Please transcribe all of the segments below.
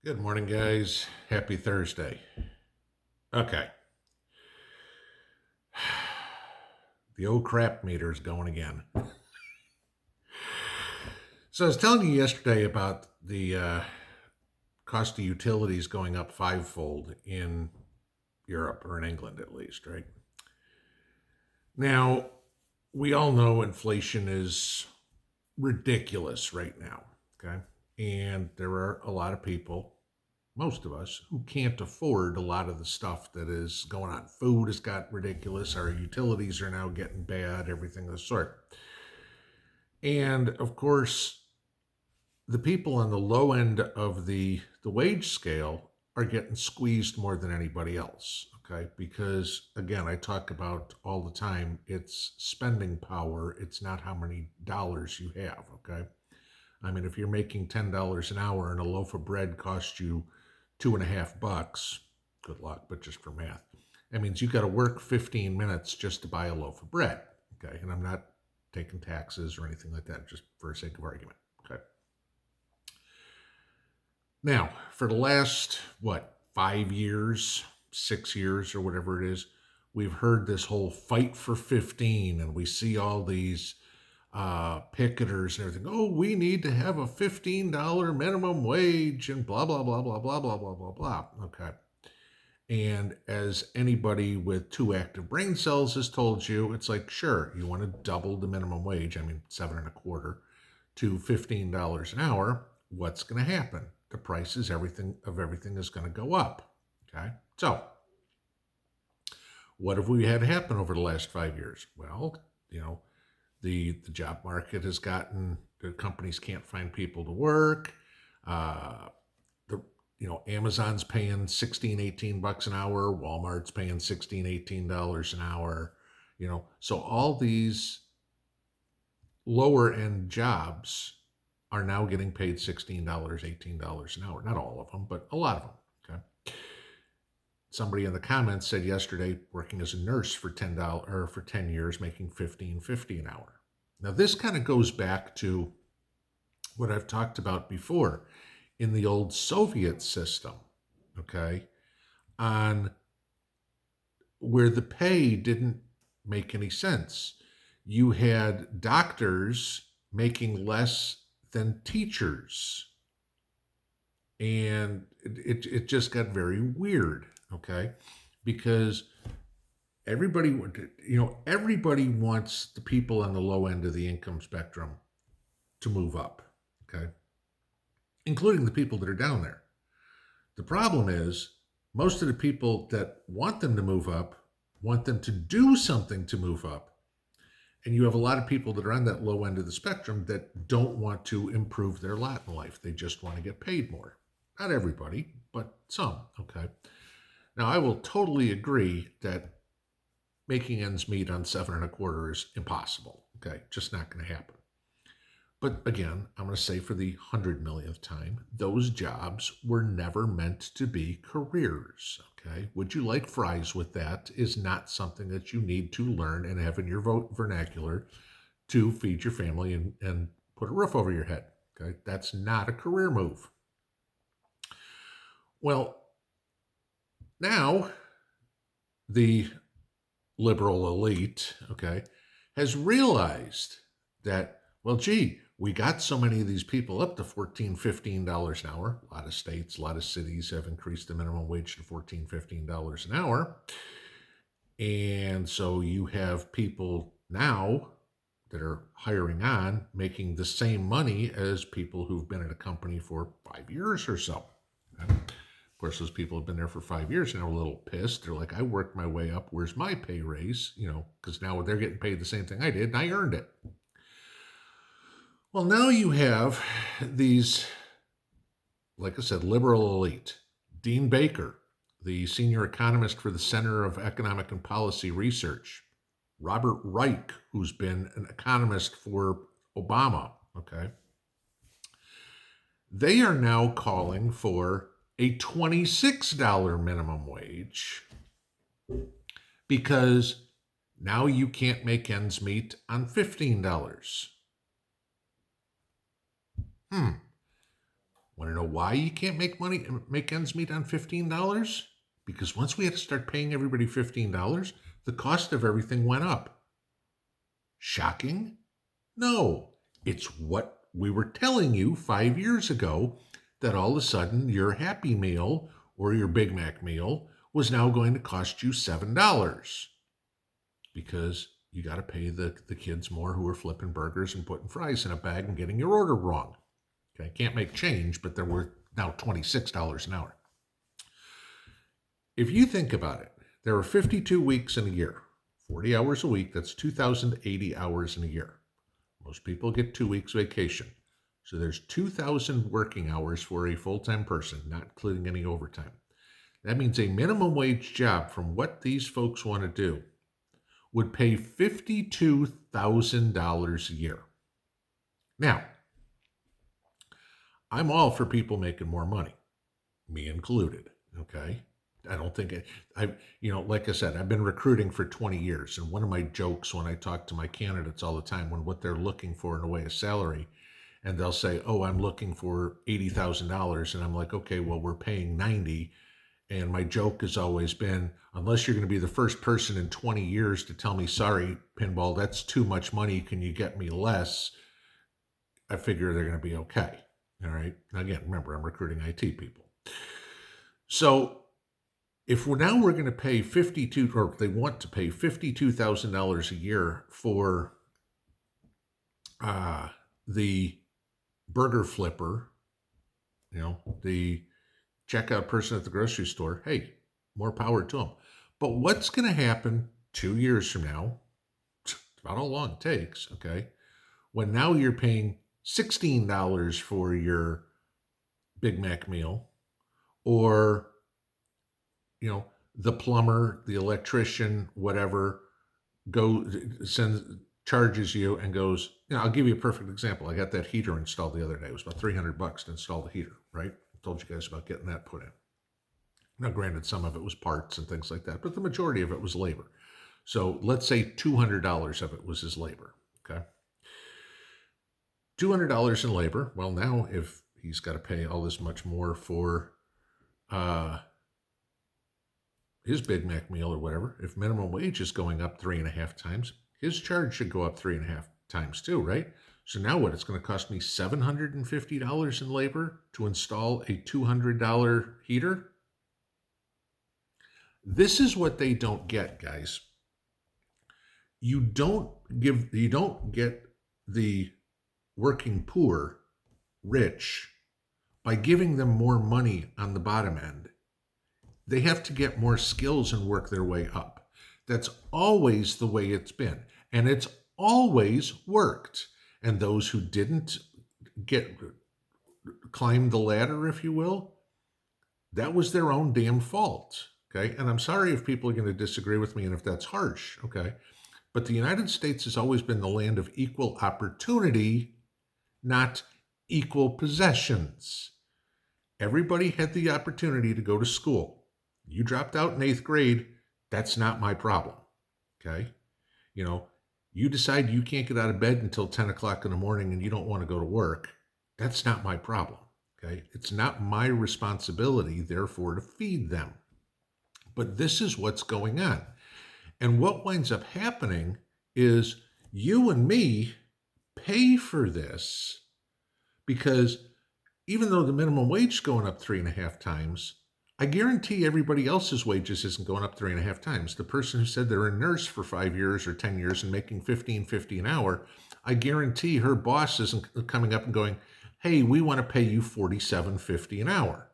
Good morning, guys. Happy Thursday. Okay. The old crap meter's going again. So I was telling you yesterday about the cost of utilities going up fivefold in Europe, or in England at least, right? Now, we all know inflation is ridiculous right now, okay? And there are a lot of people, most of us, who can't afford a lot of the stuff that is going on. Food has got ridiculous. Our utilities are now getting bad, everything of the sort. And of course, the people on the low end of the wage scale are getting squeezed more than anybody else. Okay. Because again, I talk about all the time, it's spending power, it's not how many dollars you have. Okay. I mean, if you're making $10 an hour and a loaf of bread costs you 2.5 bucks, good luck, but just for math, that means you got to work 15 minutes just to buy a loaf of bread. Okay. And I'm not taking taxes or anything like that, just for the sake of argument. Okay. Now, for the last, 5 years, 6 years, or whatever it is, we've heard this whole fight for 15, and we see all these picketers and everything. Oh, we need to have a $15 minimum wage and blah, blah, blah, blah, blah, blah, blah, blah, blah. Okay. And as anybody with two active brain cells has told you, it's like, sure, you want to double the minimum wage, I mean, seven and a quarter, to $15 an hour. What's going to happen? The prices everything is going to go up. Okay. So what have we had happen over the last 5 years? Well, the job market has gotten, the companies can't find people to work. The Amazon's paying 16, 18 bucks an hour. Walmart's paying 16, $18 an hour. So all these lower end jobs are now getting paid $16, $18 an hour. Not all of them, but a lot of them. Okay. Somebody in the comments said yesterday, working as a nurse for $10 or for 10 years, making $15.50 an hour. Now this kind of goes back to what I've talked about before in the old Soviet system, okay, on where the pay didn't make any sense. You had doctors making less than teachers. And it just got very weird, okay? Because everybody wants the people on the low end of the income spectrum to move up, okay? Including the people that are down there. The problem is most of the people that want them to move up want them to do something to move up. And you have a lot of people that are on that low end of the spectrum that don't want to improve their lot in life. They just want to get paid more. Not everybody, but some, okay? Now, I will totally agree that making ends meet on seven and a quarter is impossible, okay? Just not going to happen. But again, I'm going to say for the 100 millionth time, those jobs were never meant to be careers. Okay. Would you like fries with that is not something that you need to learn and have in your vernacular to feed your family and put a roof over your head. Okay. That's not a career move. Well, now the liberal elite, okay, has realized that, well, gee, we got so many of these people up to $14, $15 an hour. A lot of states, a lot of cities have increased the minimum wage to $14, $15 an hour. And so you have people now that are hiring on making the same money as people who've been at a company for 5 years or so. Okay? Of course, those people have been there for 5 years and are a little pissed. They're like, I worked my way up. Where's my pay raise? Because now they're getting paid the same thing I did and I earned it. Well, now you have these, like I said, liberal elite. Dean Baker, the senior economist for the Center of Economic and Policy Research. Robert Reich, who's been an economist for Obama, okay? They are now calling for a $26 minimum wage because now you can't make ends meet on $15. Want to know why you can't make ends meet on $15? Because once we had to start paying everybody $15, the cost of everything went up. Shocking? No. It's what we were telling you 5 years ago, that all of a sudden your Happy Meal or your Big Mac meal was now going to cost you $7 because you got to pay the kids more who are flipping burgers and putting fries in a bag and getting your order wrong. Okay, can't make change, but they're worth now $26 an hour. If you think about it, there are 52 weeks in a year, 40 hours a week. That's 2,080 hours in a year. Most people get 2 weeks vacation. So there's 2,000 working hours for a full-time person, not including any overtime. That means a minimum wage job from what these folks want to do would pay $52,000 a year. Now, I'm all for people making more money, me included, okay? I don't think like I said, I've been recruiting for 20 years. And one of my jokes when I talk to my candidates all the time, when what they're looking for in a way of salary, and they'll say, oh, I'm looking for $80,000. And I'm like, okay, well, we're paying 90. And my joke has always been, unless you're going to be the first person in 20 years to tell me, sorry, Pinball, that's too much money. Can you get me less? I figure they're going to be okay. All right. Now, again, remember, I'm recruiting IT people. So if we're going to pay they want to pay $52,000 a year for the burger flipper, the checkout person at the grocery store, hey, more power to them. But what's going to happen 2 years from now, about how long it takes, okay, when now you're paying $16 for your Big Mac meal, or, the plumber, the electrician, whatever, charges you and goes, I'll give you a perfect example. I got that heater installed the other day. It was about $300 to install the heater, right? I told you guys about getting that put in. Now, granted, some of it was parts and things like that, but the majority of it was labor. So let's say $200 of it was his labor, okay? $200 in labor. Well, now if he's got to pay all this much more for his Big Mac meal or whatever, if minimum wage is going up 3.5 times, his charge should go up 3.5 times too, right? So now what? It's going to cost me $750 in labor to install a $200 heater? This is what they don't get, guys. You don't get the working poor rich by giving them more money on the bottom end. They have to get more skills and work their way up. That's always the way it's been. And it's always worked. And those who didn't climb the ladder, if you will, that was their own damn fault. Okay. And I'm sorry if people are going to disagree with me and if that's harsh. Okay. But the United States has always been the land of equal opportunity, not equal possessions. Everybody had the opportunity to go to school. You dropped out in 8th grade, that's not my problem, okay? You decide you can't get out of bed until 10 o'clock in the morning and you don't want to go to work, that's not my problem, okay? It's not my responsibility, therefore, to feed them. But this is what's going on. And what winds up happening is you and me pay for this because even though the minimum wage is going up 3.5 times, I guarantee everybody else's wages isn't going up 3.5 times. The person who said they're a nurse for 5 years or 10 years and making $15.50 an hour, I guarantee her boss isn't coming up and going, hey, we want to pay you $47.50 an hour.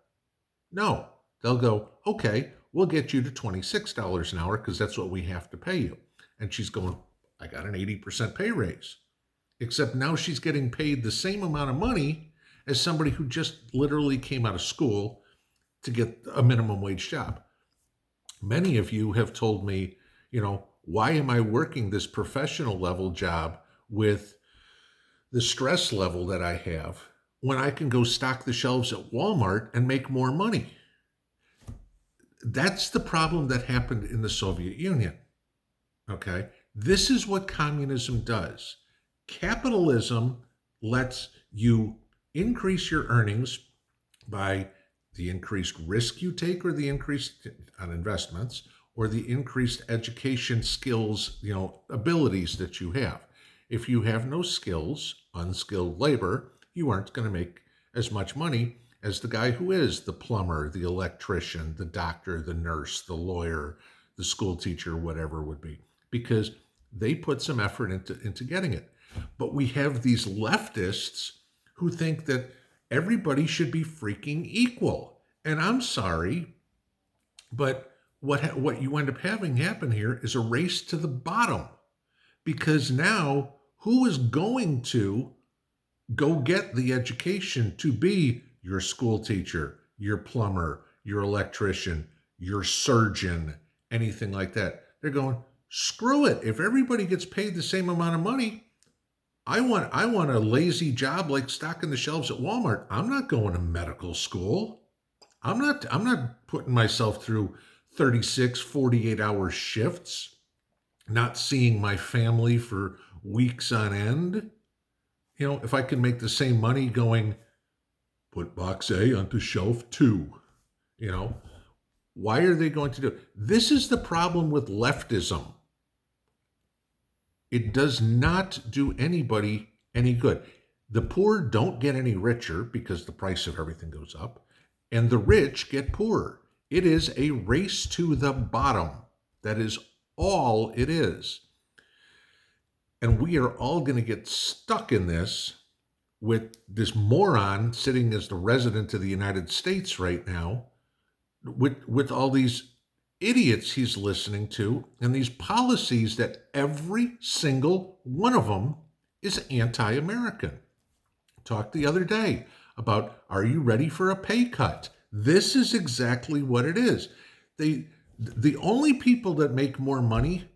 No, they'll go, okay, we'll get you to $26 an hour because that's what we have to pay you. And she's going, I got an 80% pay raise. Except now she's getting paid the same amount of money as somebody who just literally came out of school to get a minimum wage job. Many of you have told me, why am I working this professional level job with the stress level that I have when I can go stock the shelves at Walmart and make more money? That's the problem that happened in the Soviet Union, okay? This is what communism does. Capitalism lets you increase your earnings by the increased risk you take or the increased on investments or the increased education skills, abilities that you have. If you have no skills, unskilled labor, you aren't going to make as much money as the guy who is the plumber, the electrician, the doctor, the nurse, the lawyer, the school teacher, whatever it would be, because they put some effort into getting it. But we have these leftists who think that everybody should be freaking equal. And I'm sorry, but what you end up having happen here is a race to the bottom, because now who is going to go get the education to be your school teacher, your plumber, your electrician, your surgeon, anything like that? They're going, screw it. If everybody gets paid the same amount of money, I want a lazy job like stocking the shelves at Walmart. I'm not going to medical school. I'm not putting myself through 36, 48-hour shifts, not seeing my family for weeks on end. If I can make the same money going, put box A onto shelf 2, why are they going to do it? This is the problem with leftism. It does not do anybody any good. The poor don't get any richer because the price of everything goes up, and the rich get poorer. It is a race to the bottom. That is all it is. And we are all going to get stuck in this with this moron sitting as the resident of the United States right now, with all these idiots he's listening to and these policies that every single one of them is anti-American. Talked the other day about, are you ready for a pay cut? This is exactly what it is. The only people that make more money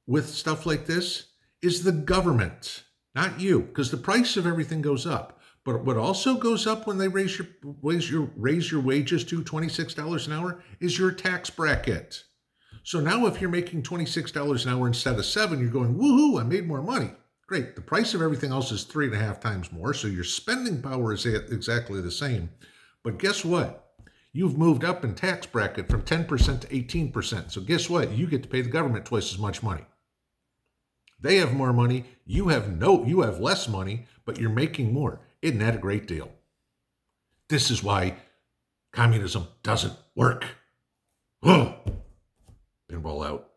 with stuff like this is the government, not you, because the price of everything goes up. But what also goes up when they raise your wages to $26 an hour is your tax bracket. So now if you're making $26 an hour instead of $7, you're going, woohoo, I made more money. Great. The price of everything else is 3.5 times more, so your spending power is exactly the same. But guess what? You've moved up in tax bracket from 10% to 18%. So guess what? You get to pay the government twice as much money. They have more money. You have less money, but you're making more. Isn't that a great deal? This is why communism doesn't work. Pinball out.